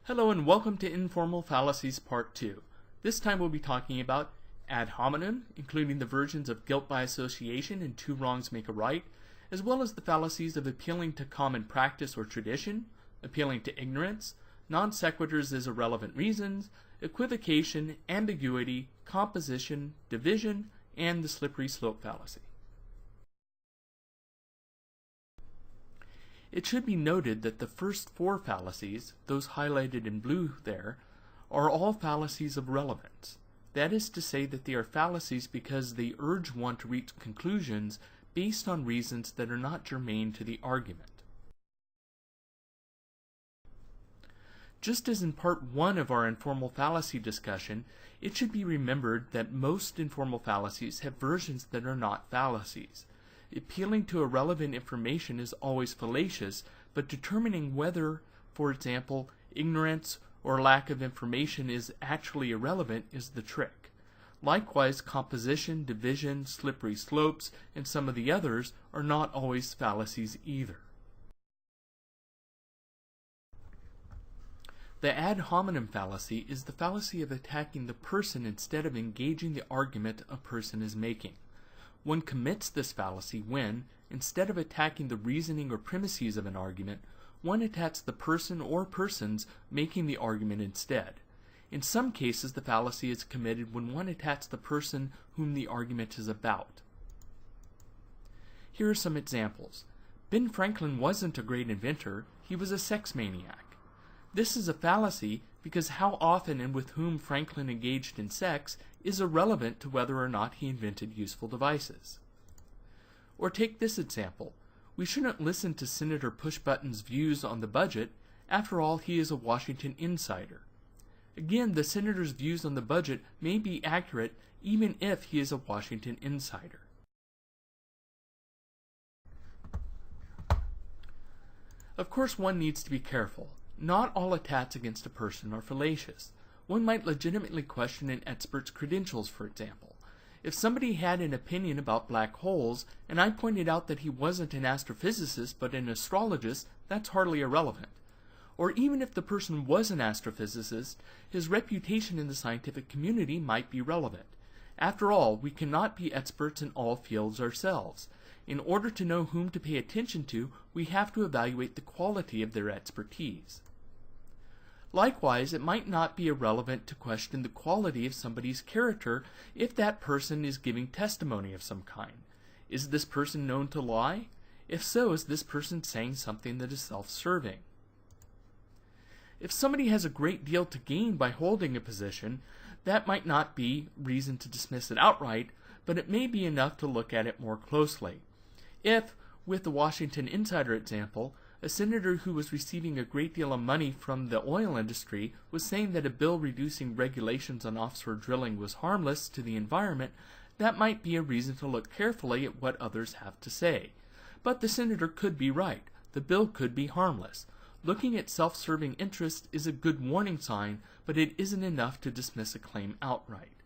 Hello and welcome to Informal Fallacies Part 2. This time we'll be talking about ad hominem, including the versions of guilt by association and two wrongs make a right, as well as the fallacies of appealing to common practice or tradition, appealing to ignorance, non sequiturs as irrelevant reasons, equivocation, ambiguity, composition, division, and the slippery slope fallacy. It should be noted that the first four fallacies, those highlighted in blue there, are all fallacies of relevance. That is to say that they are fallacies because they urge one to reach conclusions based on reasons that are not germane to the argument. Just as in part 1 of our informal fallacy discussion, it should be remembered that most informal fallacies have versions that are not fallacies. Appealing to irrelevant information is always fallacious, but determining whether, for example, ignorance or lack of information is actually irrelevant is the trick. Likewise, composition, division, slippery slopes, and some of the others are not always fallacies either. The ad hominem fallacy is the fallacy of attacking the person instead of engaging the argument a person is making. One commits this fallacy when, instead of attacking the reasoning or premises of an argument, one attacks the person or persons making the argument instead. In some cases, the fallacy is committed when one attacks the person whom the argument is about. Here are some examples. Ben Franklin wasn't a great inventor, he was a sex maniac. This is a fallacy because how often and with whom Franklin engaged in sex is irrelevant to whether or not he invented useful devices. Or take this example. We shouldn't listen to Senator Pushbutton's views on the budget. After all, he is a Washington insider. Again, the senator's views on the budget may be accurate even if he is a Washington insider. Of course, one needs to be careful. Not all attacks against a person are fallacious. One might legitimately question an expert's credentials, for example. If somebody had an opinion about black holes, and I pointed out that he wasn't an astrophysicist but an astrologist, that's hardly irrelevant. Or even if the person was an astrophysicist, his reputation in the scientific community might be relevant. After all, we cannot be experts in all fields ourselves. In order to know whom to pay attention to, we have to evaluate the quality of their expertise. Likewise, it might not be irrelevant to question the quality of somebody's character if that person is giving testimony of some kind. Is this person known to lie? If so, is this person saying something that is self-serving? If somebody has a great deal to gain by holding a position, that might not be reason to dismiss it outright, but it may be enough to look at it more closely. If, with the Washington insider example, a senator who was receiving a great deal of money from the oil industry was saying that a bill reducing regulations on offshore drilling was harmless to the environment, that might be a reason to look carefully at what others have to say. But the senator could be right. The bill could be harmless. Looking at self-serving interest is a good warning sign, but it isn't enough to dismiss a claim outright.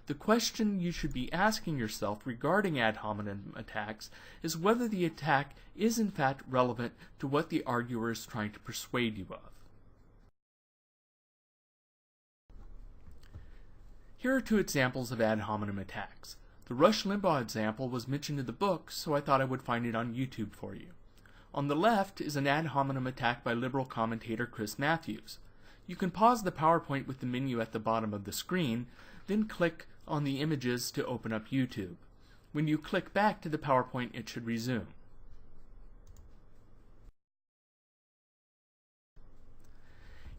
The question you should be asking yourself regarding ad hominem attacks is whether the attack is in fact relevant to what the arguer is trying to persuade you of. Here are two examples of ad hominem attacks. The Rush Limbaugh example was mentioned in the book, so I thought I would find it on YouTube for you. On the left is an ad hominem attack by liberal commentator Chris Matthews. You can pause the PowerPoint with the menu at the bottom of the screen, then click on the images to open up YouTube. When you click back to the PowerPoint, it should resume.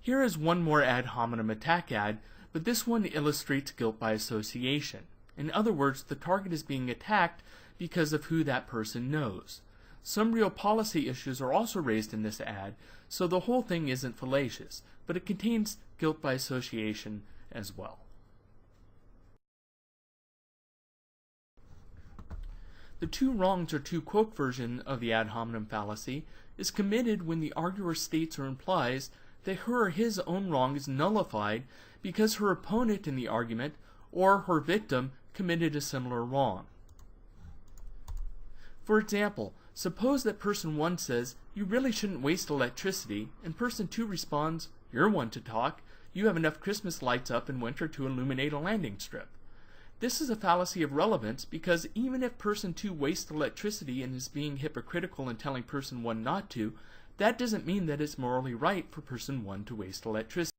Here is one more ad hominem attack ad, but this one illustrates guilt by association. In other words, the target is being attacked because of who that person knows. Some real policy issues are also raised in this ad, so the whole thing isn't fallacious, but it contains guilt by association as well. The two wrongs or two quote version of the ad hominem fallacy is committed when the arguer states or implies that her or his own wrong is nullified because her opponent in the argument or her victim committed a similar wrong. For example, suppose that person 1 says, "You really shouldn't waste electricity," and person 2 responds, You're one to talk. You have enough Christmas lights up in winter to illuminate a landing strip. This is a fallacy of relevance because even if person 2 wastes electricity and is being hypocritical and telling person 1 not to, that doesn't mean that it's morally right for person 1 to waste electricity.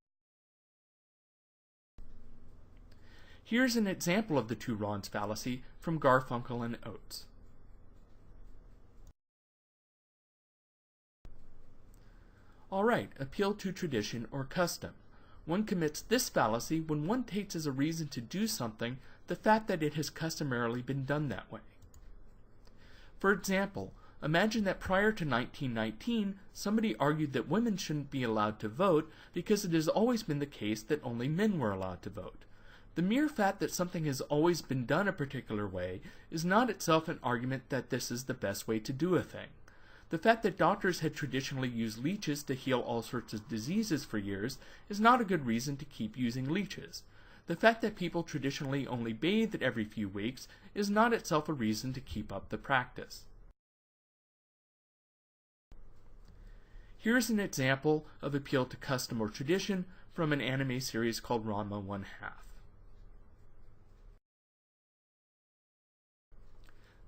Here's an example of the 2 wrongs fallacy from Garfunkel and Oates. Alright, appeal to tradition or custom. One commits this fallacy when one takes as a reason to do something the fact that it has customarily been done that way. For example, imagine that prior to 1919, somebody argued that women shouldn't be allowed to vote because it has always been the case that only men were allowed to vote. The mere fact that something has always been done a particular way is not itself an argument that this is the best way to do a thing. The fact that doctors had traditionally used leeches to heal all sorts of diseases for years is not a good reason to keep using leeches. The fact that people traditionally only bathed every few weeks is not itself a reason to keep up the practice. Here's an example of appeal to custom or tradition from an anime series called Ranma 1/2.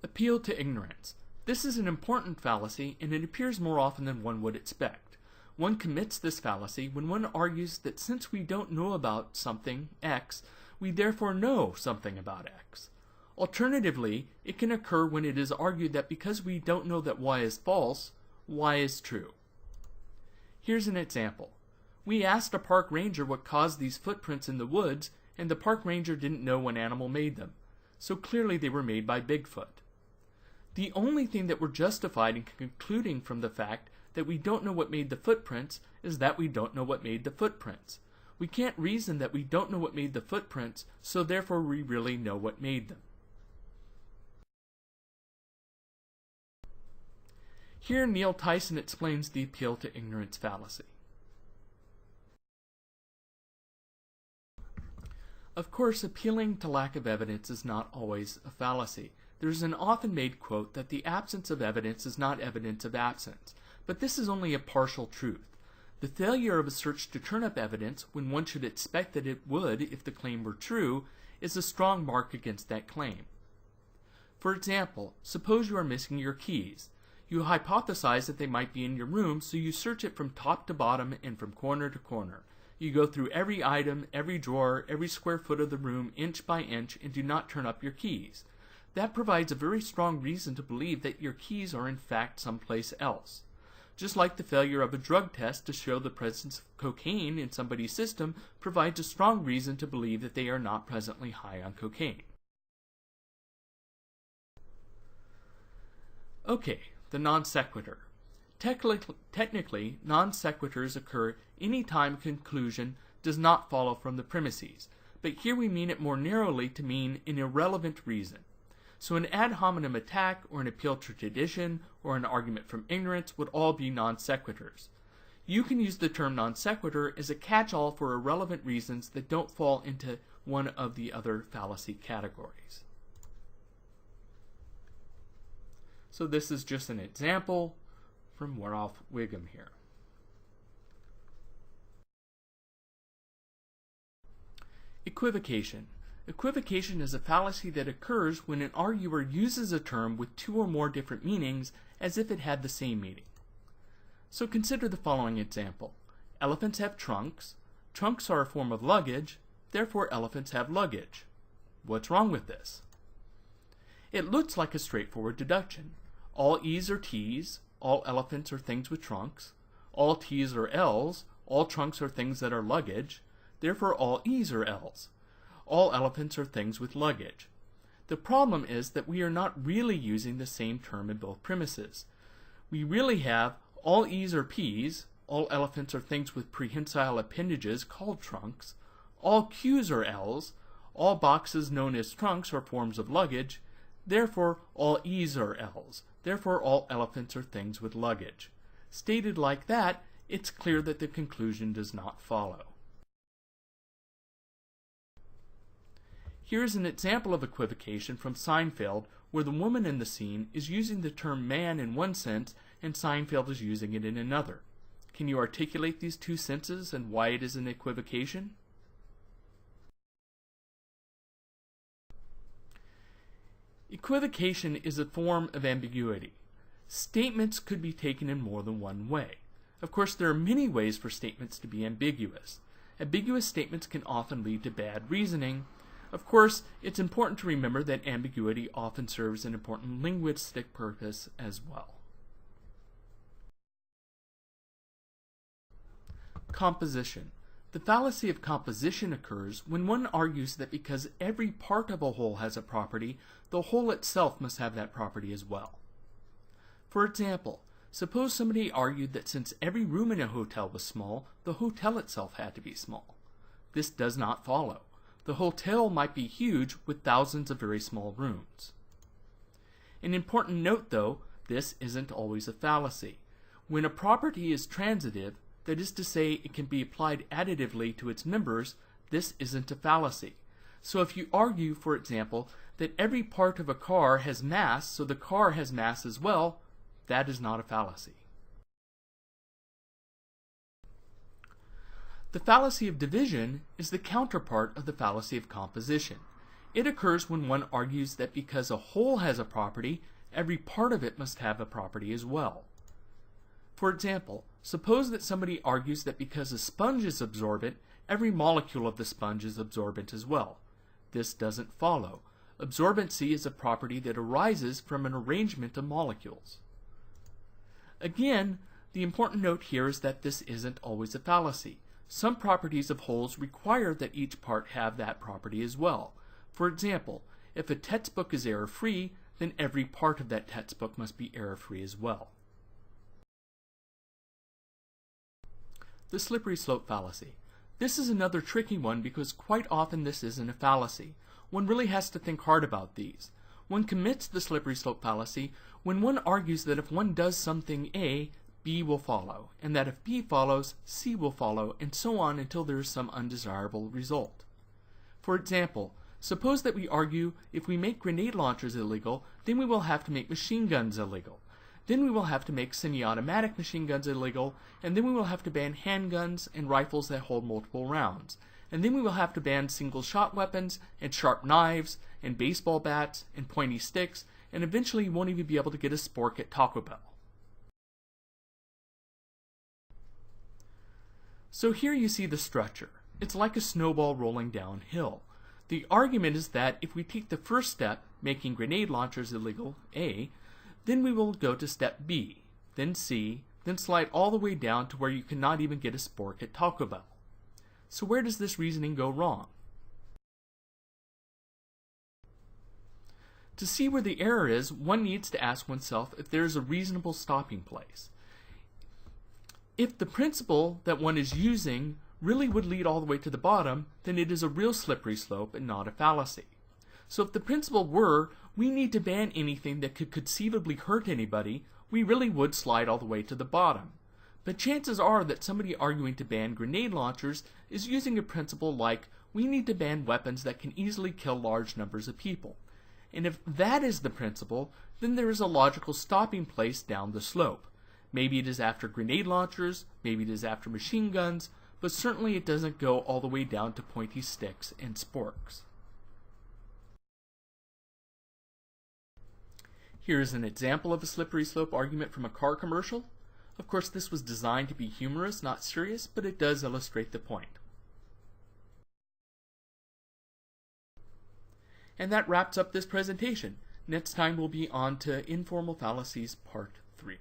Appeal to ignorance. This is an important fallacy, and it appears more often than one would expect. One commits this fallacy when one argues that since we don't know about something, X, we therefore know something about X. Alternatively, it can occur when it is argued that because we don't know that Y is false, Y is true. Here's an example. We asked a park ranger what caused these footprints in the woods, and the park ranger didn't know what animal made them. So clearly they were made by Bigfoot. The only thing that we're justified in concluding from the fact that we don't know what made the footprints is that we don't know what made the footprints. We can't reason that we don't know what made the footprints, so therefore we really know what made them. Here Neil Tyson explains the appeal to ignorance fallacy. Of course, appealing to lack of evidence is not always a fallacy. There's an often made quote that the absence of evidence is not evidence of absence, but this is only a partial truth. The failure of a search to turn up evidence when one should expect that it would if the claim were true is a strong mark against that claim. For example, suppose you are missing your keys. You hypothesize that they might be in your room, so you search it from top to bottom and from corner to corner. You go through every item, every drawer, every square foot of the room, inch by inch, and do not turn up your keys. That provides a very strong reason to believe that your keys are in fact someplace else. Just like the failure of a drug test to show the presence of cocaine in somebody's system provides a strong reason to believe that they are not presently high on cocaine. Okay, the non sequitur. Technically, non sequiturs occur any time a conclusion does not follow from the premises, but here we mean it more narrowly to mean an irrelevant reason. So an ad hominem attack, or an appeal to tradition, or an argument from ignorance would all be non sequiturs. You can use the term non sequitur as a catch-all for irrelevant reasons that don't fall into one of the other fallacy categories. So this is just an example from Ralph Wiggum here. Equivocation. Equivocation is a fallacy that occurs when an arguer uses a term with 2 or more different meanings as if it had the same meaning. So consider the following example. Elephants have trunks. Trunks are a form of luggage, therefore elephants have luggage. What's wrong with this? It looks like a straightforward deduction. All E's are T's, all elephants are things with trunks. All T's are L's, all trunks are things that are luggage, therefore all E's are L's. All elephants are things with luggage. The problem is that we are not really using the same term in both premises. We really have all E's are P's, all elephants are things with prehensile appendages called trunks, all Q's are L's, all boxes known as trunks are forms of luggage, therefore all E's are L's, therefore all elephants are things with luggage. Stated like that, it's clear that the conclusion does not follow. Here is an example of equivocation from Seinfeld, where the woman in the scene is using the term man in one sense and Seinfeld is using it in another. Can you articulate these two senses and why it is an equivocation? Equivocation is a form of ambiguity. Statements could be taken in more than one way. Of course, there are many ways for statements to be ambiguous. Ambiguous statements can often lead to bad reasoning. Of course, it's important to remember that ambiguity often serves an important linguistic purpose as well. Composition. The fallacy of composition occurs when one argues that because every part of a whole has a property, the whole itself must have that property as well. For example, suppose somebody argued that since every room in a hotel was small, the hotel itself had to be small. This does not follow. The hotel might be huge with thousands of very small rooms. An important note though, this isn't always a fallacy. When a property is transitive, that is to say, it can be applied additively to its members, this isn't a fallacy. So if you argue, for example, that every part of a car has mass, so the car has mass as well, that is not a fallacy. The fallacy of division is the counterpart of the fallacy of composition. It occurs when one argues that because a whole has a property, every part of it must have a property as well. For example, suppose that somebody argues that because a sponge is absorbent, every molecule of the sponge is absorbent as well. This doesn't follow. Absorbency is a property that arises from an arrangement of molecules. Again, the important note here is that this isn't always a fallacy. Some properties of wholes require that each part have that property as well. For example, if a textbook is error-free, then every part of that textbook must be error-free as well. The slippery slope fallacy. This is another tricky one because quite often this isn't a fallacy. One really has to think hard about these. One commits the slippery slope fallacy when one argues that if one does something A, B will follow, and that if B follows, C will follow, and so on until there is some undesirable result. For example, suppose that we argue if we make grenade launchers illegal, then we will have to make machine guns illegal. Then we will have to make semi-automatic machine guns illegal, and then we will have to ban handguns and rifles that hold multiple rounds. And then we will have to ban single-shot weapons, and sharp knives, and baseball bats, and pointy sticks, and eventually you won't even be able to get a spork at Taco Bell. So here you see the structure. It's like a snowball rolling downhill. The argument is that if we take the first step, making grenade launchers illegal, A, then we will go to step B, then C, then slide all the way down to where you cannot even get a spork at Taco Bell. So where does this reasoning go wrong? To see where the error is, one needs to ask oneself if there is a reasonable stopping place. If the principle that one is using really would lead all the way to the bottom, then it is a real slippery slope and not a fallacy. So if the principle were, we need to ban anything that could conceivably hurt anybody, we really would slide all the way to the bottom. But chances are that somebody arguing to ban grenade launchers is using a principle like, we need to ban weapons that can easily kill large numbers of people. And if that is the principle, then there is a logical stopping place down the slope. Maybe it is after grenade launchers, maybe it is after machine guns, but certainly it doesn't go all the way down to pointy sticks and sporks. Here is an example of a slippery slope argument from a car commercial. Of course, this was designed to be humorous, not serious, but it does illustrate the point. And that wraps up this presentation. Next time we'll be on to Informal Fallacies Part 3.